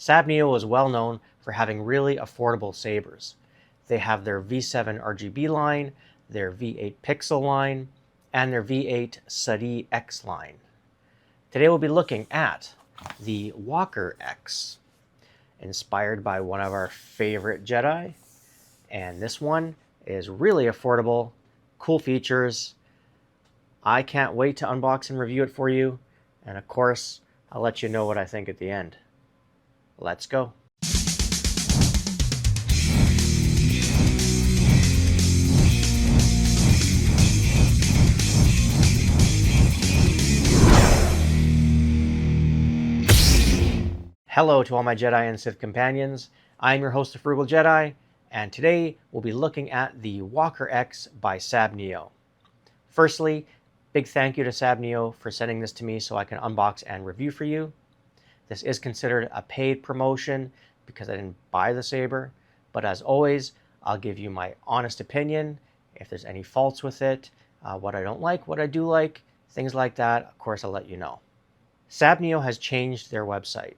SABNEO is well known for having really affordable sabers. They have their V7 RGB line, their V8 Pixel line, and their V8 SÉRIE X line. Today we'll be looking at the Walker X, inspired by one of our favorite Jedi. And this one is really affordable, cool features. I can't wait to unbox and review it for you. And of course, I'll let you know what I think at the end. Let's go. Hello to all my Jedi and Sith companions. I'm your host, the Frugal Jedi, and today we'll be looking at the Walker X by SABNEO. Firstly, big thank you to SABNEO for sending this to me so I can unbox and review for you. This is considered a paid promotion because I didn't buy the saber, but as always, I'll give you my honest opinion. If there's any faults with it, what I don't like, what I do like, things like that, of course I'll let you know. SABNEO has changed their website.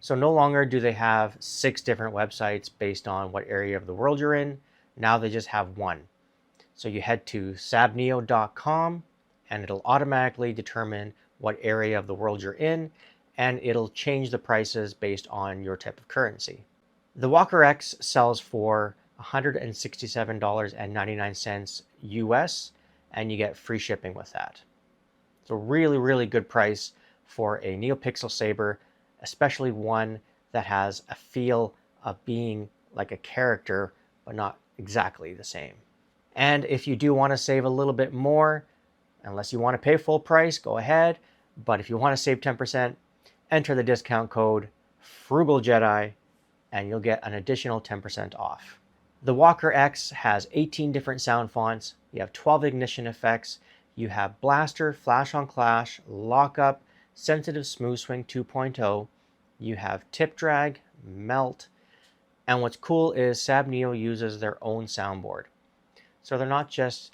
So no longer do they have 6 different websites based on what area of the world you're in. Now they just have one. So you head to sabneo.com and it'll automatically determine what area of the world you're in, and it'll change the prices based on your type of currency. The Walker X sells for $167.99 US, and you get free shipping with that. It's a really, really good price for a NeoPixel saber, especially one that has a feel of being like a character, but not exactly the same. And if you do want to save a little bit more, unless you want to pay full price, go ahead. But if you want to save 10%, enter the discount code FrugalJedi, and you'll get an additional 10% off. The Walker X has 18 different sound fonts. You have 12 ignition effects. You have Blaster, Flash on Clash, Lockup, Sensitive Smooth Swing 2.0, you have Tip Drag, Melt, and what's cool is SABNEO uses their own soundboard. So they're not just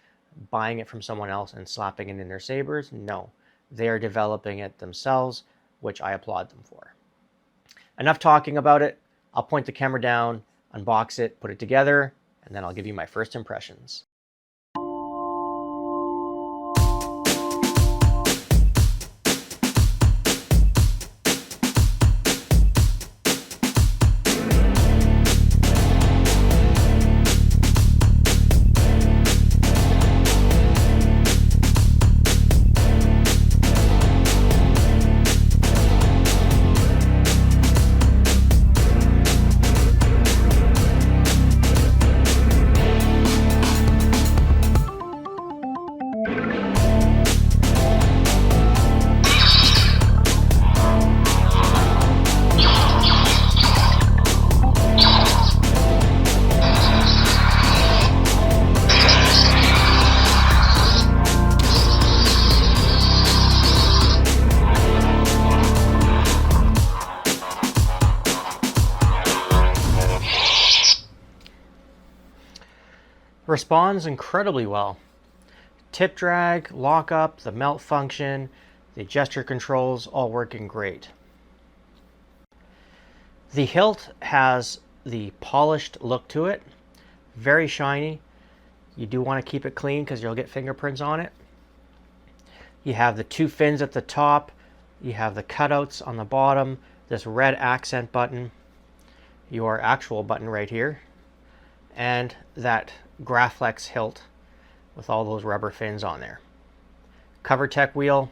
buying it from someone else and slapping it in their sabers. No, they are developing it themselves, which I applaud them for. Enough talking about it. I'll point the camera down, unbox it, put it together, and then I'll give you my first impressions. Responds incredibly well. Tip drag, lockup, the melt function, the gesture controls, all working great. The hilt has the polished look to it, very shiny. You do want to keep it clean because you'll get fingerprints on it. You have the 2 fins at the top, you have the cutouts on the bottom, this red accent button, your actual button right here, and that Graflex hilt with all those rubber fins on there. Cover tech wheel,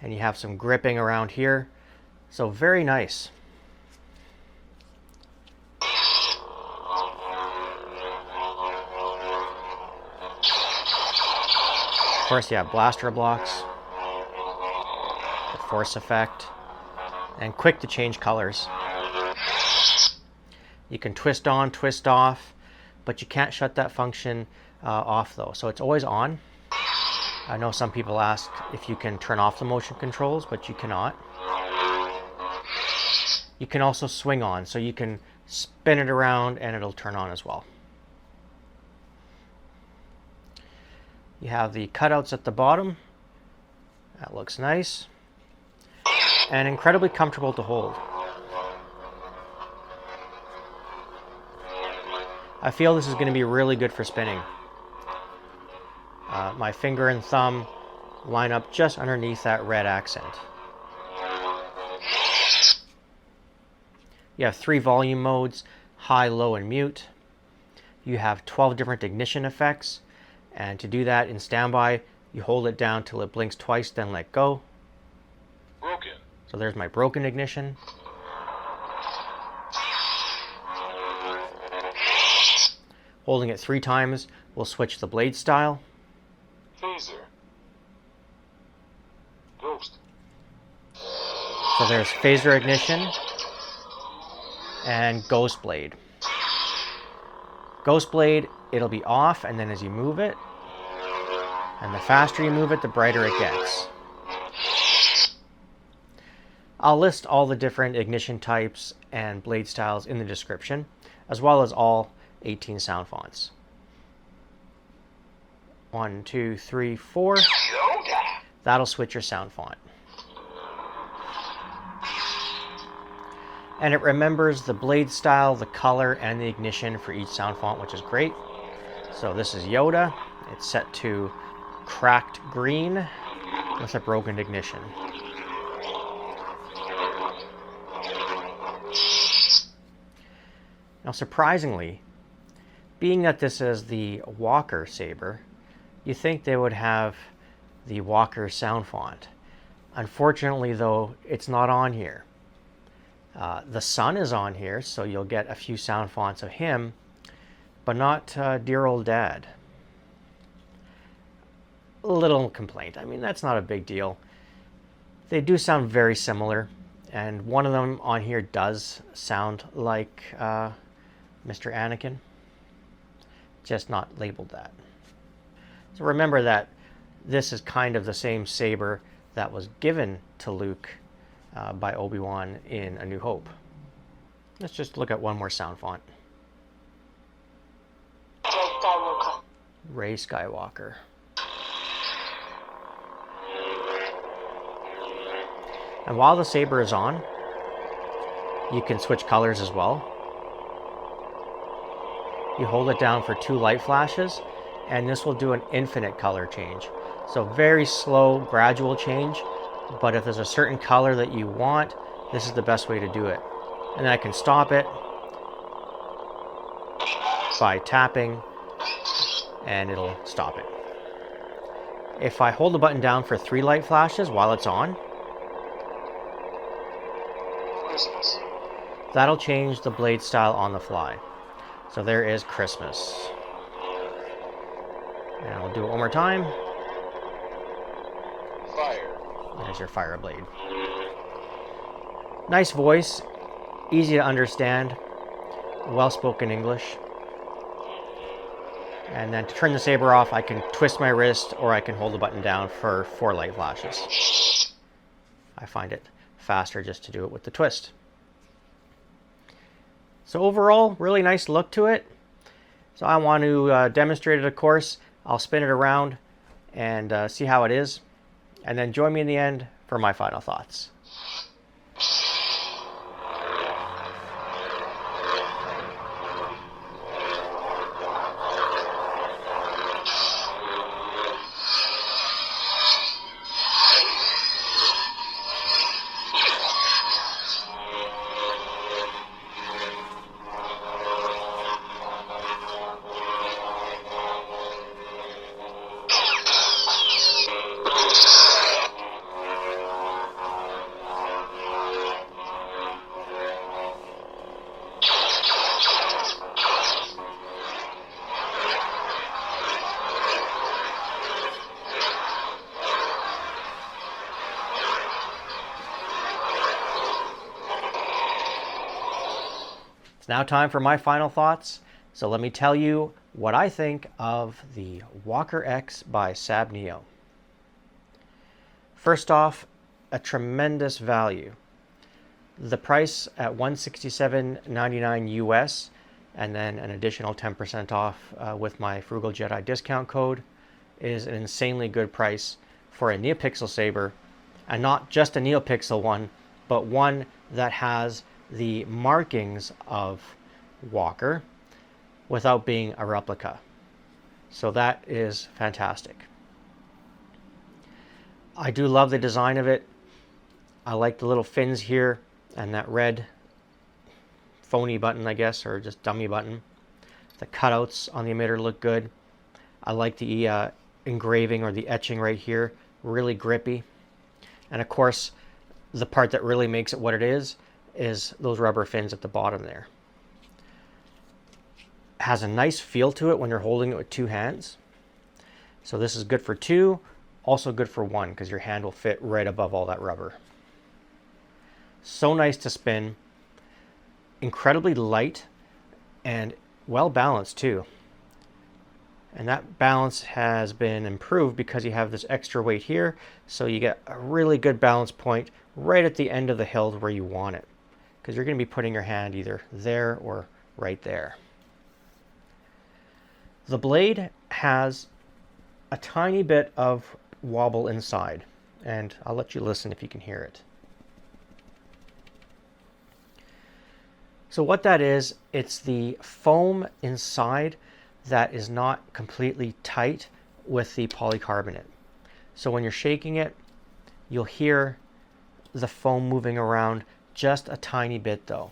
and you have some gripping around here, so very nice. Of course you have blaster blocks, the force effect, and quick to change colors. You can twist on, twist off, but you can't shut that function off though. So it's always on. I know some people ask if you can turn off the motion controls, but you cannot. You can also swing on, so you can spin it around and it'll turn on as well. You have the cutouts at the bottom. That looks nice. And incredibly comfortable to hold. I feel this is going to be really good for spinning. My finger and thumb line up just underneath that red accent. You have 3 volume modes, high, low, and mute. You have 12 different ignition effects, and to do that in standby, you hold it down till it blinks twice, then let go. Broken. So there's my broken ignition. Holding it 3 times will switch the blade style. Phaser. Ghost. So there's phaser ignition and ghost blade. Ghost blade, it'll be off, and then as you move it, and the faster you move it, the brighter it gets. I'll list all the different ignition types and blade styles in the description, as well as all 18 sound fonts. 1, 2, 3, 4. Yoda. That'll switch your sound font. And it remembers the blade style, the color, and the ignition for each sound font, which is great. So this is Yoda. It's set to cracked green with a broken ignition. Now surprisingly, being that this is the Walker saber, you think they would have the Walker sound font. Unfortunately though, it's not on here. The son is on here, so you'll get a few sound fonts of him, but not dear old dad. A little complaint. I mean, that's not a big deal. They do sound very similar, and one of them on here does sound like Mr. Anakin, just not labeled that. So remember that this is kind of the same saber that was given to Luke by Obi-Wan in A New Hope. Let's just look at one more sound font. Rey Skywalker. And while the saber is on, you can switch colors as well. You hold it down for 2 light flashes, and this will do an infinite color change. So very slow, gradual change, but if there's a certain color that you want, this is the best way to do it. And then I can stop it by tapping, and it'll stop it. If I hold the button down for 3 light flashes while it's on, Christmas. that'll change the blade style on the fly. So there is Christmas. And I'll do it one more time. Fire. There's your fire blade. Nice voice, easy to understand, well-spoken English. And then to turn the saber off, I can twist my wrist, or I can hold the button down for 4 light flashes. I find it faster just to do it with the twist. So overall, really nice look to it. So I want to demonstrate it, of course. I'll spin it around and see how it is. And then join me in the end for my final thoughts. It's now time for my final thoughts. So let me tell you what I think of the Walker X by SABNEO. First off, a tremendous value. The price at $167.99 US, and then an additional 10% off with my Frugal Jedi discount code, is an insanely good price for a NeoPixel saber, and not just a NeoPixel one, but one that has the markings of Walker, without being a replica. So that is fantastic. I do love the design of it. I like the little fins here and that red phony button, I guess, or just dummy button. The cutouts on the emitter look good. I like the engraving or the etching right here, really grippy. And of course, the part that really makes it what it is those rubber fins at the bottom there. It has a nice feel to it when you're holding it with two hands. So this is good for two, also good for one, because your hand will fit right above all that rubber. So nice to spin, incredibly light, and well balanced too. And that balance has been improved because you have this extra weight here, so you get a really good balance point right at the end of the hilt where you want it, because you're going to be putting your hand either there or right there. The blade has a tiny bit of wobble inside, and I'll let you listen if you can hear it. So what that is, it's the foam inside that is not completely tight with the polycarbonate. So when you're shaking it, you'll hear the foam moving around just a tiny bit though.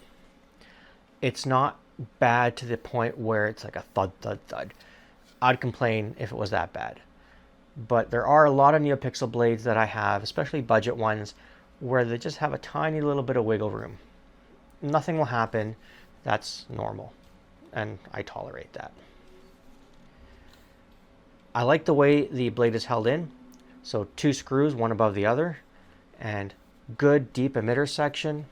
It's not bad to the point where it's like a thud, thud, thud. I'd complain if it was that bad. But there are a lot of NeoPixel blades that I have, especially budget ones, where they just have a tiny little bit of wiggle room. Nothing will happen. That's normal, and I tolerate that. I like the way the blade is held in. So two screws, one above the other, and good deep emitter section.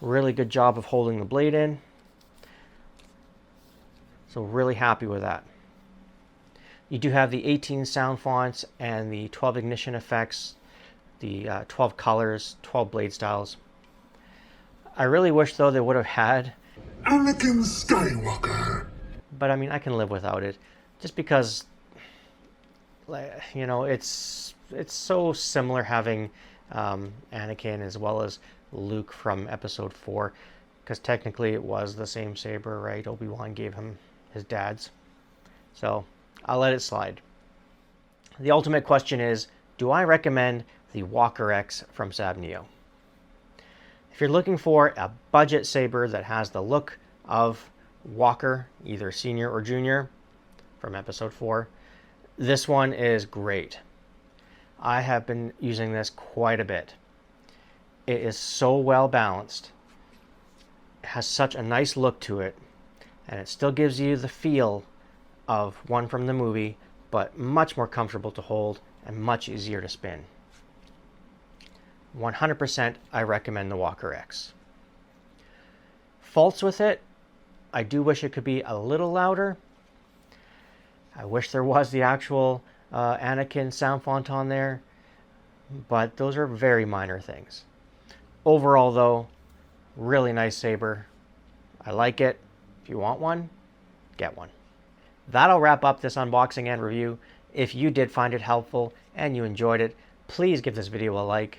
Really good job of holding the blade in. So really happy with that. You do have the 18 sound fonts and the 12 ignition effects, the 12 colors, 12 blade styles. I really wish though they would have had Anakin Skywalker. But I mean, I can live without it, just because, you know, it's so similar having Anakin as well as Luke from Episode 4, because technically it was the same saber, right? Obi-Wan gave him his dad's, so I'll let it slide. The ultimate question is, do I recommend the Walker X from SABNEO? If you're looking for a budget saber that has the look of Walker, either senior or junior, from Episode 4, this one is great. I have been using this quite a bit. It is so well balanced. It has such a nice look to it, and it still gives you the feel of one from the movie, but much more comfortable to hold and much easier to spin. 100% I recommend the Walker X. Faults with it, I do wish it could be a little louder. I wish there was the actual Anakin sound font on there, but those are very minor things. Overall though, really nice saber. I like it. If you want one, get one. That'll wrap up this unboxing and review. If you did find it helpful and you enjoyed it, please give this video a like.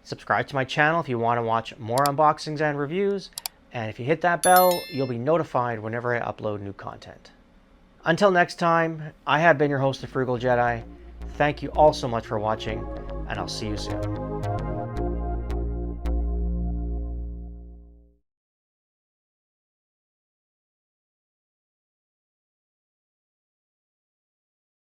Subscribe to my channel if you want to watch more unboxings and reviews. And if you hit that bell, you'll be notified whenever I upload new content. Until next time, I have been your host, the Frugal Jedi. Thank you all so much for watching, and I'll see you soon.